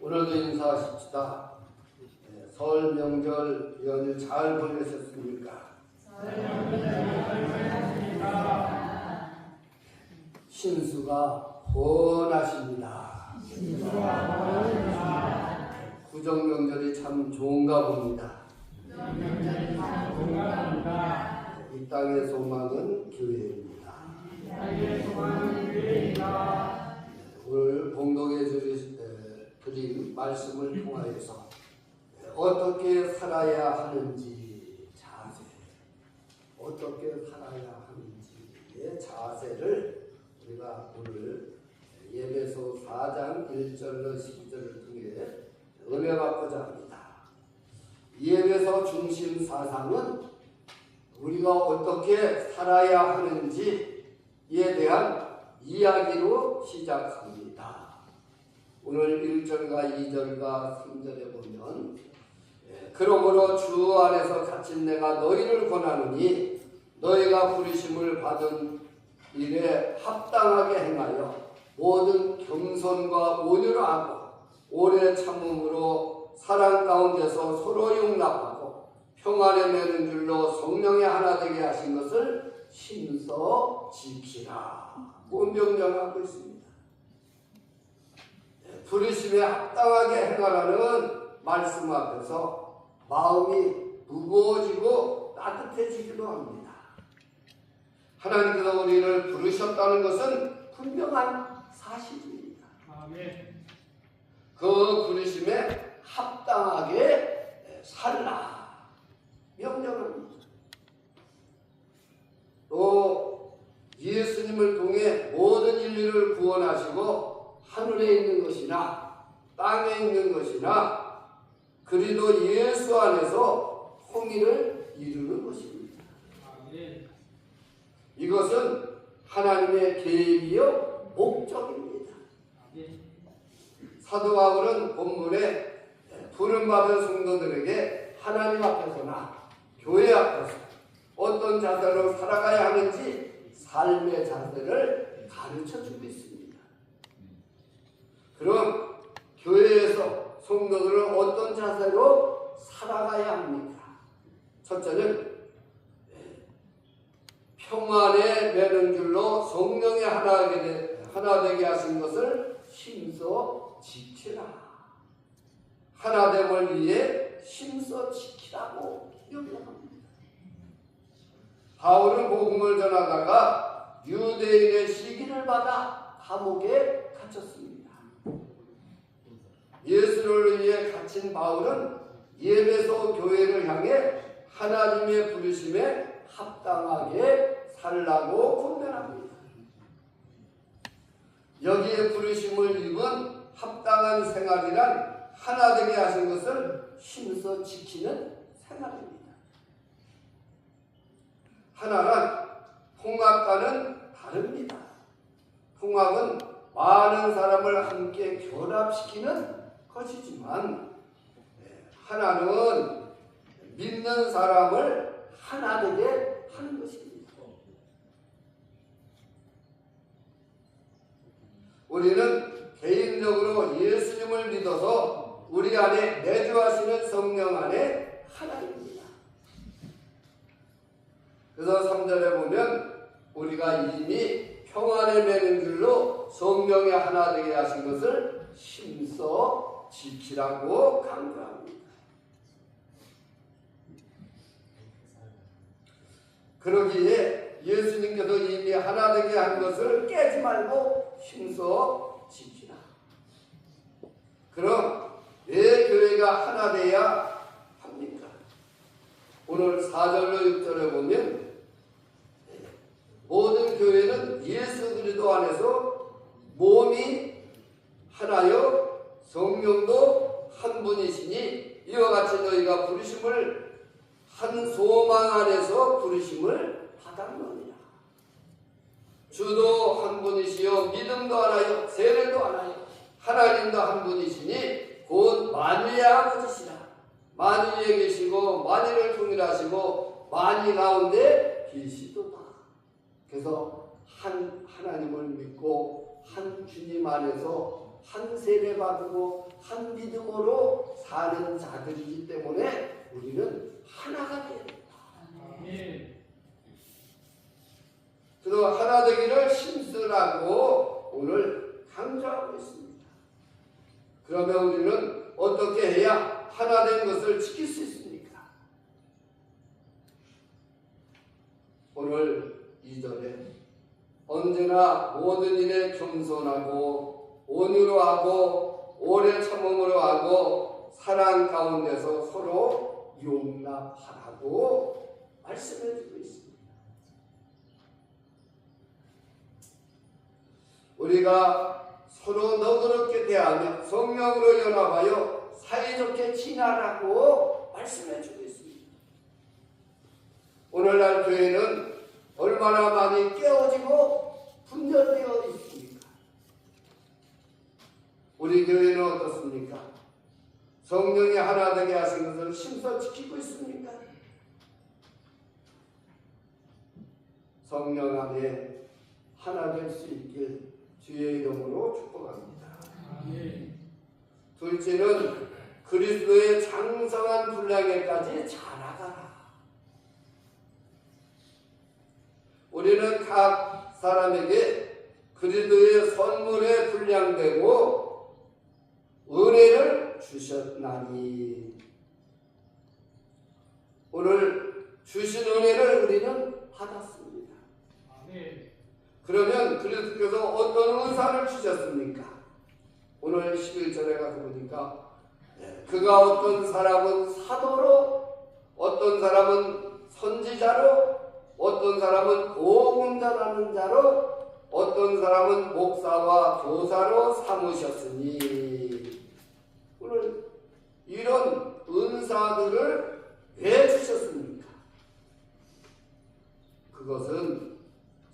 오늘도 인사하십시다. 설 명절 연휴 잘 보내셨습니까? 신수가 번하십니다. 구정명절이 참 좋은가 봅니다. 이 땅의 소망은 교회입니다. 오늘 봉독해 드린 말씀을 통하여서 어떻게 살아야 하는지 자세, 어떻게 살아야 하는지의 자세를 우리가 오늘 예배소 4장 1절로 12절을 통해 은혜 받고자 합니다. 예배소 중심 사상은 우리가 어떻게 살아야 하는지에 대한 이야기로 시작합니다. 오늘 1절과 2절과 3절에 보면 그러므로 주 안에서 갇힌 내가 너희를 권하노니 너희가 부르심을 받은 일에 합당하게 행하여 모든 겸손과 온유를 하고 오래 참음으로 사랑 가운데서 서로 용납하고 평안에 매는 줄로 성령의 하나 되게 하신 것을 힘써 지키라. 명령하고 있습니다. 부르심에 합당하게 행하라는 말씀 앞에서 마음이 무거워지고 따뜻해지기도 합니다. 하나님께서 우리를 부르셨다는 것은 분명한 사실입니다. 아멘. 그 부르심에 합당하게 살라 명령합니다. 또 예수님을 통해 모든 인류를 구원하시고 하늘에 있는 것이나 땅에 있는 것이나 그리도 예수 안에서 통일을 이루는 것입니다. 아멘. 이것은 하나님의 계획이요 목적입니다. 아멘. 사도 바울은 본문에 부름받은 성도들에게 하나님 앞에서나 교회 앞에서 어떤 자세로 살아가야 하는지 삶의 자세를 가르쳐주고 있습니다. 그럼 교회에서 성도들은 어떤 자세로 살아가야 합니까? 첫째는 평안에 매는 줄로 성령의 하나 되게 하신 것을 힘써 지키라. 하나됨을 위해 힘써 지키라고 명령합니다. 바울은 복음을 전하다가 유대인의 시기를 받아 감옥에 갇혔습니다. 예수를 위해 갇힌 바울은 예배소 교회를 향해 하나님의 부르심에 합당하게 살라고 권면합니다. 여기에 부르심을 입은 합당한 생활이란 하나 되게 하신 것을 힘써 지키는 생활입니다. 하나란 통합과는 다릅니다. 통합은 많은 사람을 함께 결합시키는 것이지만 하나는 믿는 사람을 하나 되게 하는 것입니다. 우리는 개인적으로 예수님을 믿어서 우리 안에 내주하시는 성령 안에 하나입니다. 그래서 3절에 보면 우리가 이미 평안에 매는 줄로 성령의 하나 되게 하신 것을 힘써 지키라고 강조합니다. 그러기에 예수님께서 이미 하나 되게 한 것을 깨지 말고 힘써 지키라. 그럼 왜 교회가 하나 돼야 합니까? 오늘 4절로 6절에 보면 모든 교회는 예수 그리스도 안에서 몸이 하나요 성령도 한 분이시니 이와 같이 너희가 부르심을 한 소망 안에서 부르심을 받았느니라. 주도 한 분이시요 믿음도 하나요 세례도 하나요 하나님도 한 분이시니 곧 만유의 아버지시라. 만유에 계시고 만유를 통일하시고 만유 가운데 계시도다. 그래서 한 하나님을 믿고 한 주님 안에서 한 세례 받고 한 믿음으로 사는 자들이기 때문에 우리는 하나가 돼야 됩니다. 그래서 하나 되기를 힘쓰라고 오늘 강조하고 있습니다. 그러면 우리는 어떻게 해야 하나 된 것을 지킬 수 있습니까? 오늘 2절에 언제나 모든 일에 겸손하고 온유로 하고 오래 참음으로 하고 사랑 가운데서 서로 용납하라고 말씀해 주고 있습니다. 우리가 서로 너그럽게 대하며 성령으로 연합하여 사이좋게 지내라고 말씀해 주고 있습니다. 오늘날 교회는 얼마나 많이 깨어지고 분열되어 있습니까? 우리 교회는 어떻습니까? 성령이 하나 되게 하신 것을 힘써 지키고 있습니까? 성령 안에 하나 될 수 있길 주의 이름으로 축복합니다. 둘째는 그리스도의 장성한 분량에까지 자라가라. 우리는 각 사람에게 그리스도의 선물에 분량되고 은혜를 주셨나니 오늘 주신 은혜를 우리는 받았습니다. 그러면 그리스도께서 어떤 은사를 주셨습니까? 오늘 11절에 가서 보니까 그가 어떤 사람은 사도로, 어떤 사람은 선지자로, 어떤 사람은 복음자라는 자로, 어떤 사람은 목사와 교사로 삼으셨으니 오늘 이런 은사들을 왜 주셨습니까? 그것은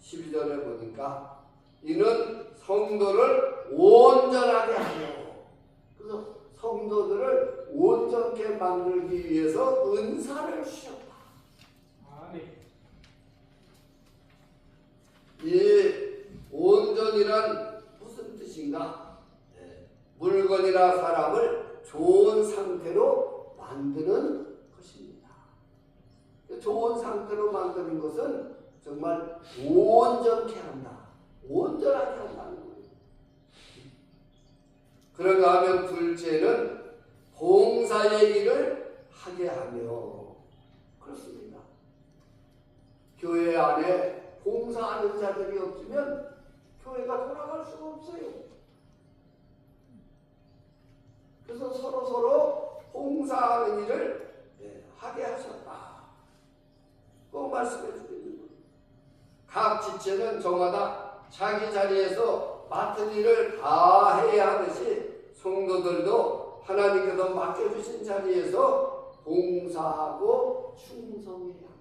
12절에 보니까 이는 성도를 온전하게 하려, 그래서 성도들을 온전케 만들기 위해서 은사를 주셨다. 이 온전이란 무슨 뜻인가? 물건이나 사람을 좋은 상태로 만드는 것입니다. 좋은 상태로 만드는 것은 정말 온전케 한다. 온전하게 한다는 거예요. 그런가 하면 둘째는 봉사의 일을 하게 하며, 그렇습니다. 교회 안에 봉사하는 자들이 없으면 교회가 돌아갈 수가 없어요. 그래서 서로 봉사하는 일을 하게 하셨다. 꼭 말씀해 주고 있는 거예요. 각 지체는 저마다 자기 자리에서 맡은 일을 다 해야 하듯이 성도들도 하나님께서 맡겨주신 자리에서 봉사하고 충성해야 합니다.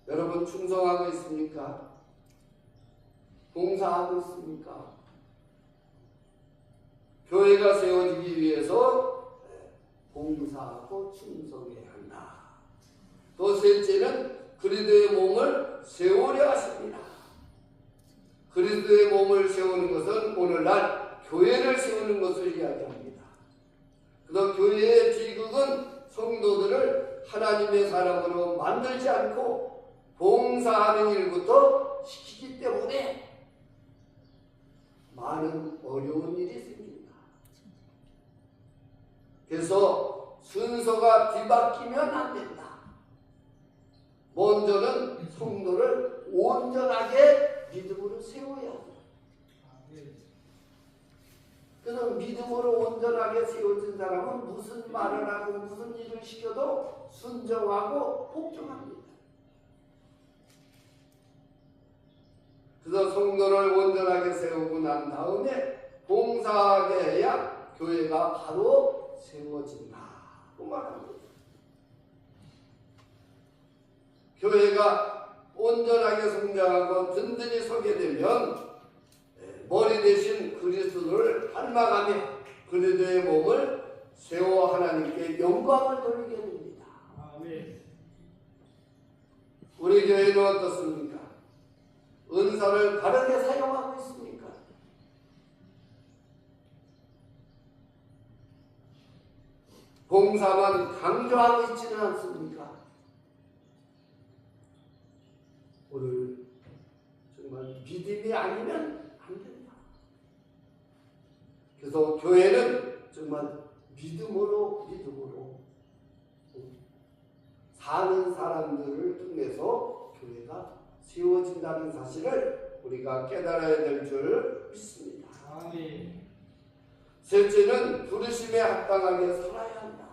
여러분 충성하고 있습니까? 봉사하고 있습니까? 교회가 세워지기 위해서 봉사하고 충성해야 한다. 또 셋째는 그리스도의 몸을 세우려 하십니다. 그리스도의 몸을 세우는 것은 오늘날 교회를 세우는 것을 이야기합니다. 그래서 교회의 비극은 성도들을 하나님의 사람으로 만들지 않고 봉사하는 일부터 시키기 때문에 많은 어려운 일이 생깁니다. 그래서 순서가 뒤바뀌면 안 된다. 먼저는 성도를 온전하게 믿음으로 세워야 합니다. 그래서 믿음으로 온전하게 세워진 사람은 무슨 말을 하고 무슨 일을 시켜도 순종하고 복종합니다. 그래서 성도를 온전하게 세우고 난 다음에 봉사하게 해야 교회가 바로 세워진다. 그 말합니다. 교회가 온전하게 성장하고 든든히 서게 되면 머리 대신 그리스도를 닮아가며 그리스도의 몸을 세워 하나님께 영광을 돌리게 됩니다. 아멘. 우리 교회는 어떻습니까? 은사를 바르게 사용하고 있습니까? 봉사만 강조하고 있지는 않습니까? 오늘 정말 믿음이 아니면 안 된다. 그래서 교회는 정말 믿음으로 사는 사람들을 통해서 교회가 세워진다는 사실을 우리가 깨달아야 될 줄 믿습니다. 아멘. 셋째는 부르심에 합당하게 살아야 한다.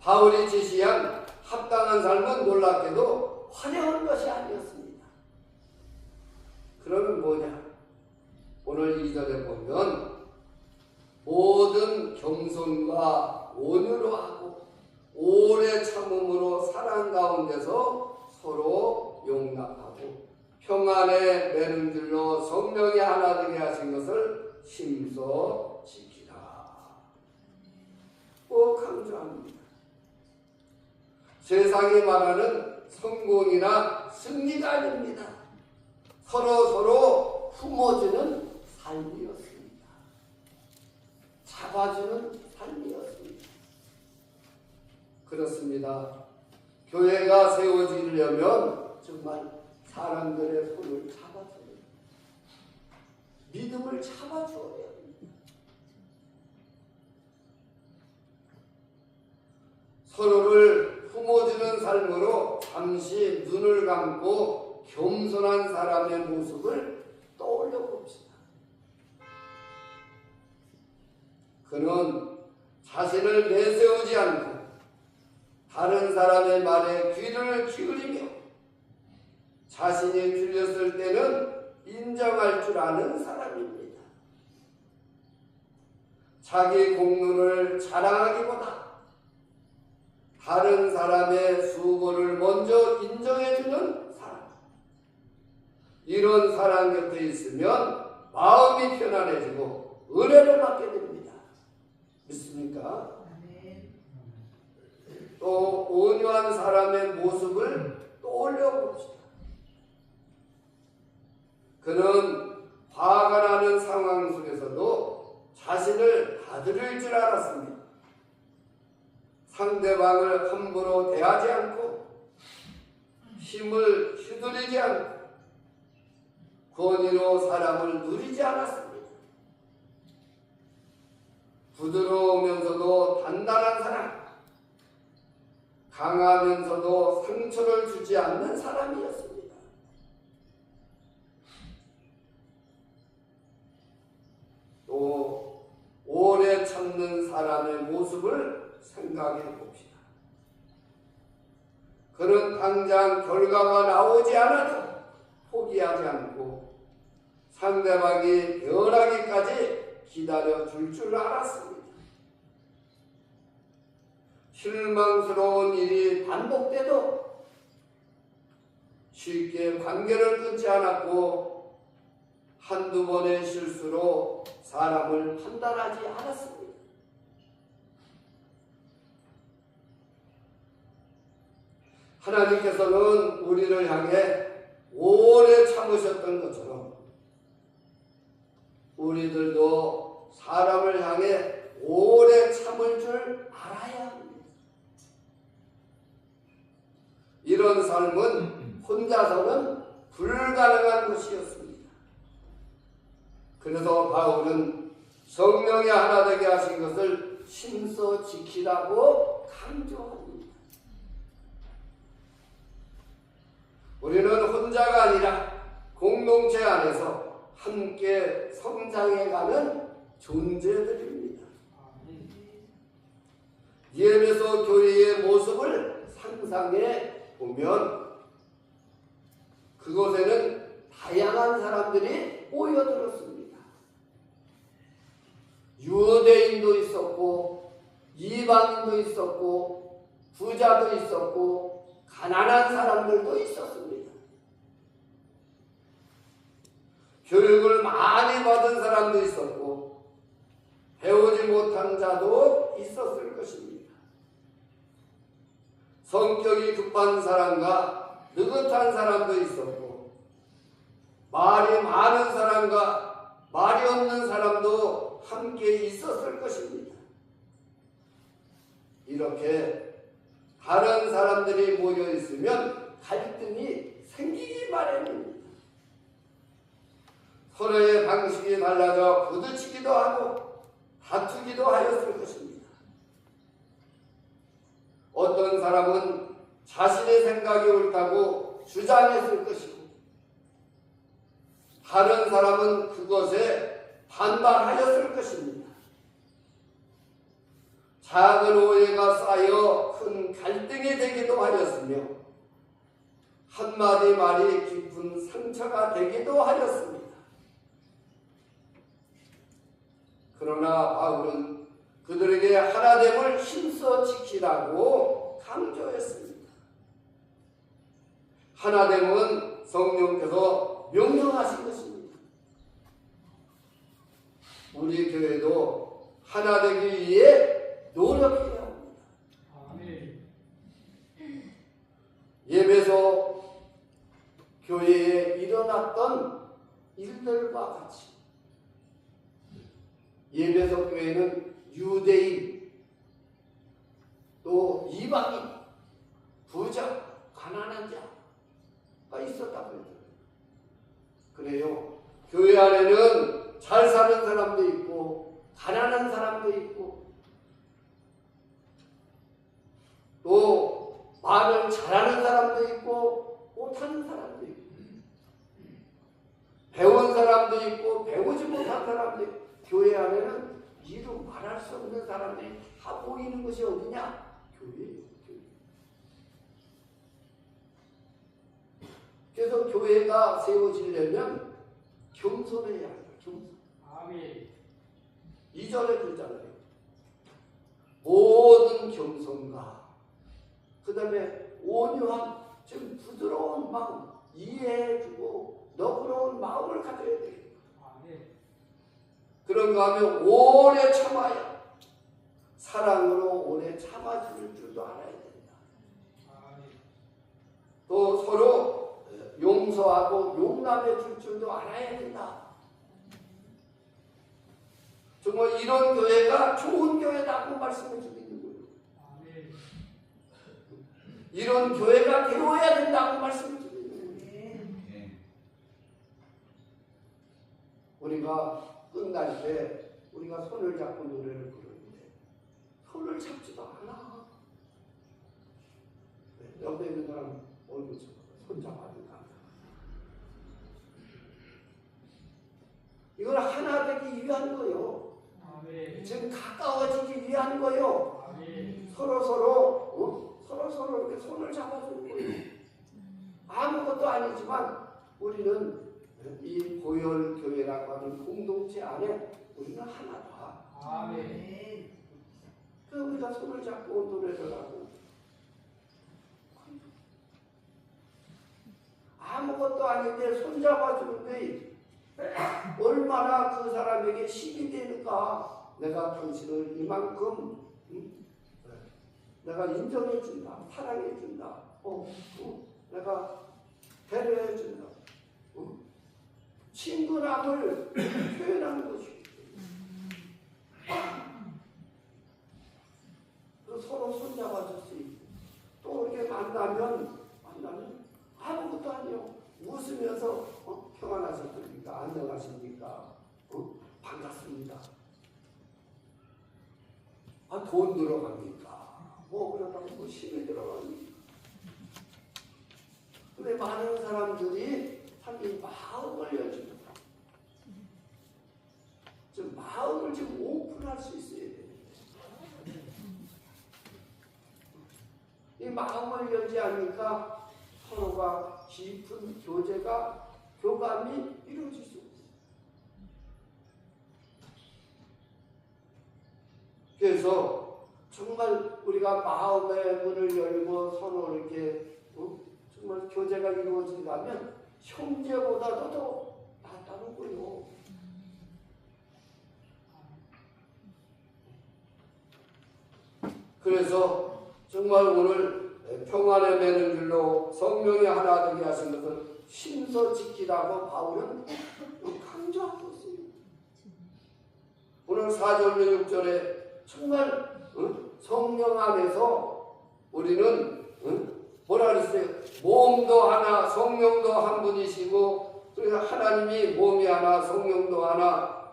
바울이 제시한 합당한 삶은 놀랍게도 화려한 것이 아니었습니다. 그러면 뭐냐? 오늘 2절에 보면 모든 겸손과 온유로 하고 오래 참음으로 사랑 가운데서 서로 용납하고 평안에 매는 줄로 성령이 하나 되게 하신 것을 힘써 지키라. 꼭 강조합니다. 세상이 말하는 성공이나 승리가 아닙니다. 서로 품어주는 삶이었습니다. 잡아주는 삶이었습니다. 그렇습니다. 교회가 세워지려면 정말 사람들의 손을 잡아줘야 됩니다. 믿음을 잡아줘야 됩니다. 서로를 품어주는 삶으로 잠시 눈을 감고 겸손한 사람의 모습을 떠올려 봅시다. 그는 자신을 내세우지 않고 다른 사람의 말에 귀를 기울이며 자신이 틀렸을 때는 인정할 줄 아는 사람입니다. 자기 공로를 자랑하기보다 다른 사람의 수고를 먼저 인정해주는 사람. 이런 사람 곁에 있으면 마음이 편안해지고 은혜를 받게 됩니다. 믿습니까? 또 온유한 사람의 모습을 떠올려 봅시다. 그는 화가 나는 상황 속에서도 자신을 다스릴 줄 알았습니다. 상대방을 함부로 대하지 않고 힘을 휘두르지 않고 권위로 사람을 누리지 않았습니다. 부드러우면서도 단단한 사람, 강하면서도 상처를 주지 않는 사람이었습니다. 또 오래 참는 사람의 모습을 생각해 봅시다. 그는 당장 결과가 나오지 않아도 포기하지 않고 상대방이 변하기까지 기다려 줄 알았습니다. 실망스러운 일이 반복돼도 쉽게 관계를 끊지 않았고 한두 번의 실수로 사람을 판단하지 않았습니다. 하나님께서는 우리를 향해 오래 참으셨던 것처럼 우리들도 사람을 향해 오래 참을 줄 알아야 합니다. 이런 삶은 혼자서는 불가능한 것이었습니다. 그래서 바울은 성령이 하나 되게 하신 것을 힘써 지키라고 강조합니다. 우리는 혼자가 아니라 공동체 안에서 함께 성장해가는 존재들입니다. 예배소 교회의 모습을 상상해 보면 그곳에는 다양한 사람들이 모여들었습니다. 유대인도 있었고 이방인도 있었고 부자도 있었고 가난한 사람들도 있었습니다. 교육을 많이 받은 사람도 있었고 배우지 못한 자도 있었을 것입니다. 성격이 급한 사람과 느긋한 사람도 있었고 말이 많은 사람과 말이 없는 사람도 함께 있었을 것입니다. 이렇게 다른 사람들이 모여 있으면 갈등이 생기기 마련입니다. 서로의 방식이 달라져 부딪히기도 하고 다투기도 하였을 것입니다. 어떤 사람은 자신의 생각이 옳다고 주장했을 것이고 다른 사람은 그것에 반발하였을 것입니다. 작은 오해가 쌓여 큰 갈등이 되기도 하였으며 한마디 말이 깊은 상처가 되기도 하였습니다. 그러나 바울은 그들에게 하나됨을 힘써 지키라고 강조했습니다. 하나됨은 성령께서 명령하신 것입니다. 우리 교회도 하나되기 위해 노력해야 합니다. 아멘. 예배소 교회에 일어났던 일들과 같이 예배소 교회는 유대인 또 이방인 부자 가난한 자가 있었다고 했어요. 그래요. 교회 안에는 잘 사는 사람도 있고 가난한 사람도 있고 또 말을 잘하는 사람도 있고 못하는 사람도 있고 배운 사람도 있고 배우지 못한 사람도 있고 교회 안에는 이루 말할 수 없는 사람들이 다 모이는 것이 어디냐? 교회예요. 그래서 교회가 세워지려면 겸손해야 해요. 겸손. 아멘. 2절에 그러잖아요. 모든 겸손과 그 다음에 온유한 좀 부드러운 마음 이해해주고 너그러운 마음을 가져야 돼요. 아멘. 그런가 하면 오래 참아야 사랑으로 오래 참아줄 줄도 알아야 된다. 아멘. 또 서로 용서하고 용납해 줄 줄도 알아야 된다. 정말 이런 교회가 좋은 교회다고 말씀을 드리는 거예요. 아멘. 이런 교회가 되어야 된다고 말씀을 드리는 거예요. 우리가 끝날 때 우리가 손을 잡고 노래를 부르는데 손을 잡지도 않아. 옆에 있는 사람 얼굴 손 잡아주니까 이걸 하나 되기 위한 거요. 아멘. 지금 가까워지기 위한 거요. 아멘. 서로 이렇게 손을 잡아주는 거예요. 아무것도 아니지만 우리는 이 보혈교회라고 하는 공동체 안에 우리는 하나다. 아멘. 그래서 우리가 손을 잡고 노래를 하고 아무것도 아닌데 손 잡아주는데 얼마나 그 사람에게 힘이 되는가. 내가 당신을 이만큼 내가 인정해준다. 사랑해준다. 내가 배려해준다. 친근함을 표현하는 것이. 서로 손잡아줄 수 있고 또 이렇게 만나면 아무것도 아니요. 웃으면서 평안하셨습니까? 안녕하십니까? 반갑습니다. 돈 들어갑니까? 그러다가 힘이 들어갑니까? 근데 많은 사람들이 이 마음을 열어줍니다. 좀 마음을 좀 오픈할 수 있어야 되는데 이 마음을 열지 않으니까 서로가 깊은 교감이 이루어질 수 없어요. 그래서 정말 우리가 마음의 문을 열고 서로 이렇게 정말 교제가 이루어진다면 형제보다도 더 낫다는 거예요. 그래서 정말 오늘 평안에 매는 줄로 성령이 하나 되게 하신 것을 힘써 지키라고 바울은 강조하고 있습니다. 오늘 4절로 6절에 정말 성령 안에서 우리는 뭐라 그랬어요? 몸도 하나, 성령도 한 분이시고, 그래서 하나님이 몸이 하나, 성령도 하나,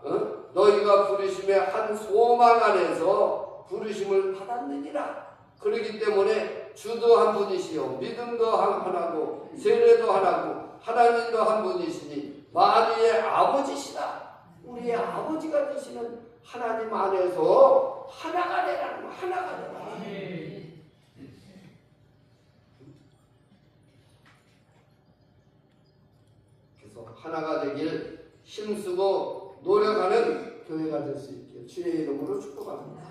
너희가 부르심의 한 소망 안에서 부르심을 받았느니라. 그렇기 때문에 주도 한 분이시요, 믿음도 하나고, 세례도 하나고, 하나님도 한 분이시니 만유의 아버지시다. 우리의 아버지가 되시는 하나님 안에서 하나가 되라는 거, 하나가 되라. 그래서 하나가 되길 힘쓰고 노력하는 교회가 될 수 있게 주의 이름으로 축복합니다.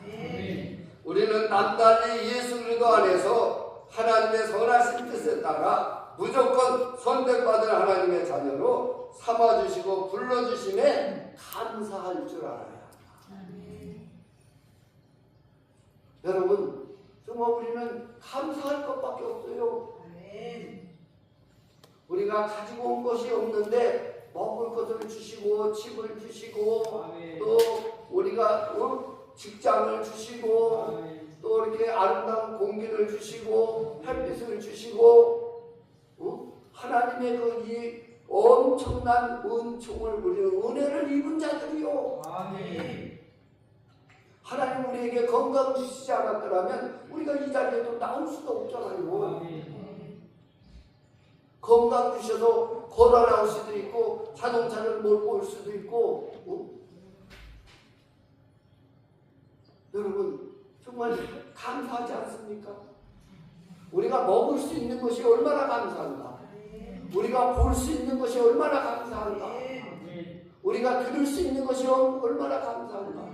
우리는 남달리 예수 그리스도 안에서 하나님의 선하신 뜻에 따라 무조건 선택받은 하나님의 자녀로 삼아주시고 불러주심에 감사할 줄 알아야 합니다. 여러분, 정말 우리는 감사할 것밖에 없어요. 우리가 가지고 온 것이 없는데 먹을 것을 주시고 집을 주시고 또 우리가 직장을 주시고 또 이렇게 아름다운 공기를 주시고 햇빛을 주시고 하나님의 그 이 엄청난 은총을 우리는 은혜를 입은 자들이요. 하나님 우리에게 건강 주시지 않았더라면 우리가 이 자리에도 나올 수도 없잖아요. 건강 주셔서 걸어 나올 수도 있고 자동차를 몰고 올 수도 있고 여러분 정말 감사하지 않습니까? 우리가 먹을 수 있는 것이 얼마나 감사한가? 우리가 볼 수 있는 것이 얼마나 감사한가? 우리가 들을 수 있는 것이 얼마나 감사한가?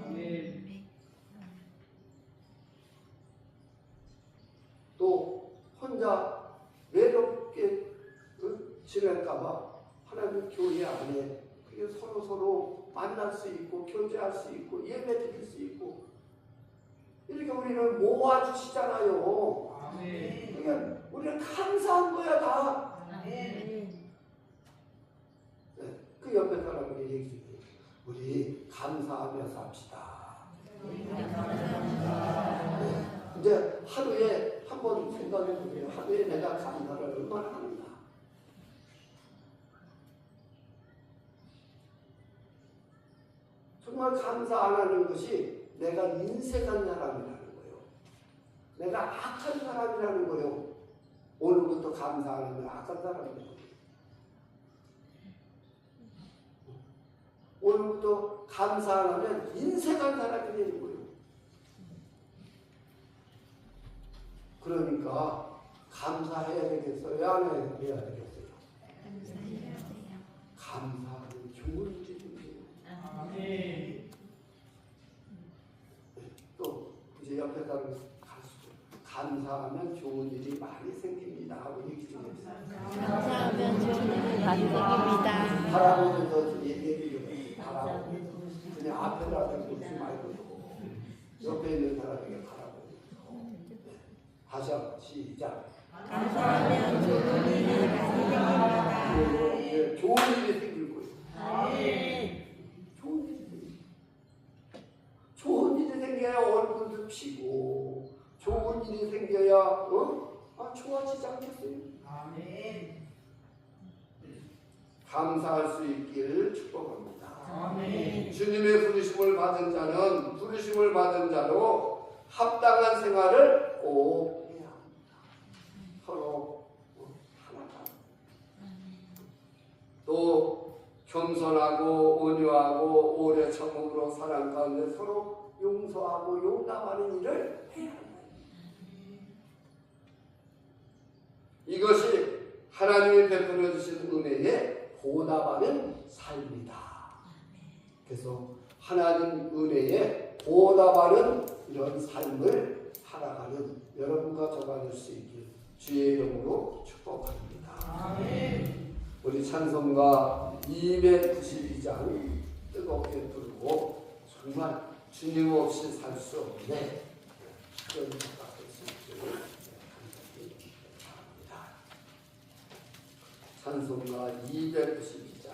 또 혼자 외롭게 지낼까봐 하나님 교회 안에 서로 만날 수 있고 교제할 수 있고 예배 드릴 수 있고 이렇게 우리를 모아주시잖아요. 그러니까 우리는 감사한 거야 다. 그 옆에 사람에게 얘기해. 우리 감사하며 삽시다. 이제 하루에 한 번 생각해 보세요. 하루에 내가 감사를 얼마나 하는가. 정말 감사 안 하는 것이 내가 인색한 사람이라는 거예요. 내가 악한 사람이라는 거예요. 오늘부터 감사 안 하면 악한 사람이라는 거예요. 오늘부터 감사 안 하면 인색한 사람이 되는 거예요. 그러니까 감사해야 되겠어요? 안 해야 되겠어요? 감사하는 좋은 일이에요. 또 이제 옆에 사람 감사하면 좋은 일이 많이 생깁니다 하고 얘기 좀 해주세요. 감사하면 좋은 일이 많이 생깁니다. 바라보면서 얘기를 바라보면서 그냥 앞에다가 보지 말고 옆에 있는 사람에게 바라보면서 다시 한번 시작. 감사하면 좋은 일이 많이 생깁니다. 좋은 일이 생길 거예요. 좋은 일이 생겨요. 좋은 일이 생겨야 얼굴도 피고 좋은 일이 생겨야 좋아지지 않겠어요? 감사할 수 있기를 축복합니다. 주님의 부르심을 받은 자는 부르심을 받은 자로 합당한 생활을 꼭 해야 합니다. 서로 하나가 또 겸손하고 온유하고 오래 참음으로 사랑 가운데 서로 용서하고 용납하는 일을 해야 합니다. 이것이 하나님이 베풀어 주신 은혜에 보답하는 삶이다. 그래서 하나님 은혜에 보답하는 이런 삶을 살아가는 여러분과 저가 될 수 있길 주의 이름으로 축복합니다. 아멘. 우리 찬송가 292장 뜨겁게 부르고 정말 주님 없이 살 수 없네 그런 생각할 수 있기를 바랍니다. 찬송가 292장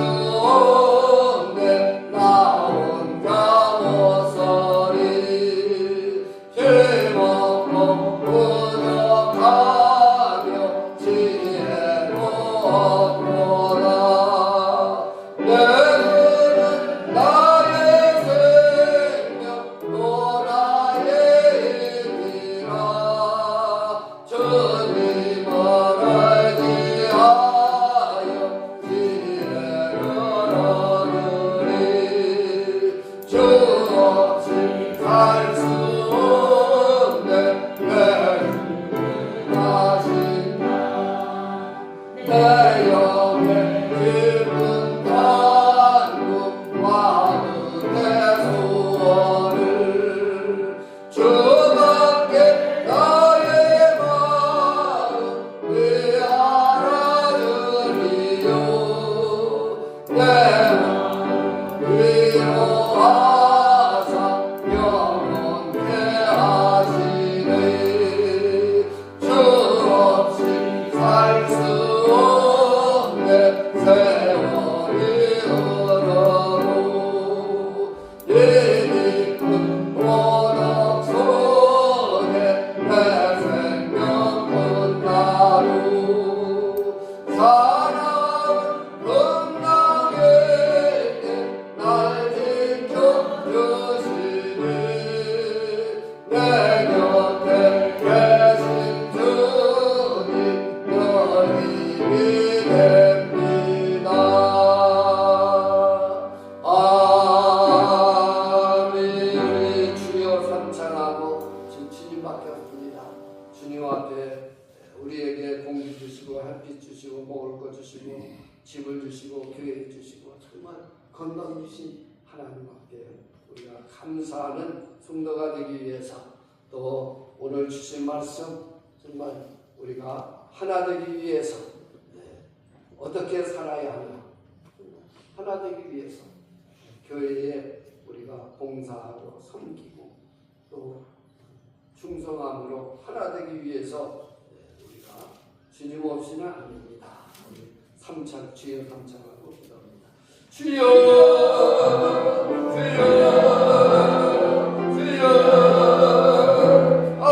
없네 나 혼자 못서리 술 먹고 부족하며 지혜도 없구나 내 눈은 나의 생명 또 나의 힘이라 주님을 의지하여 지혜를 얻으리 주 없이 살 수 없네 내 힘을 하신다 내 영의 깊은 간구 마음의 소원을 주밖에 나의 마음 알아주리요 내 마음 위로하사 영원케 하시네 주 없이 살 수 없네 세월이 흘러도 이 깊은 보석 속에 내 생명 끝나루 사랑은 건강일 때날 지켜주시니 내 곁에 계신 주님 늘 힘이 됩니다. 아멘. 우리 주여 삼창하고 지금 주님밖에 없습니다. 주님 앞에 우리에게 공기 주시고 햇빛 주시고 먹을 것 주시고 집을 주시고 교회 주시고 정말 건강 주신 하나님 앞에 우리가 감사하는 성도가 되기 위해서 또 오늘 주신 말씀 정말 우리가 하나 되기 위해서 어떻게 살아야 하나 하나 되기 위해서 교회에 우리가 봉사하고 섬기고 또 충성함으로 하나 되기 위해서 우리가 주님 없이는 안 됩니다. 주여 삼창하고 기도합니다. 주여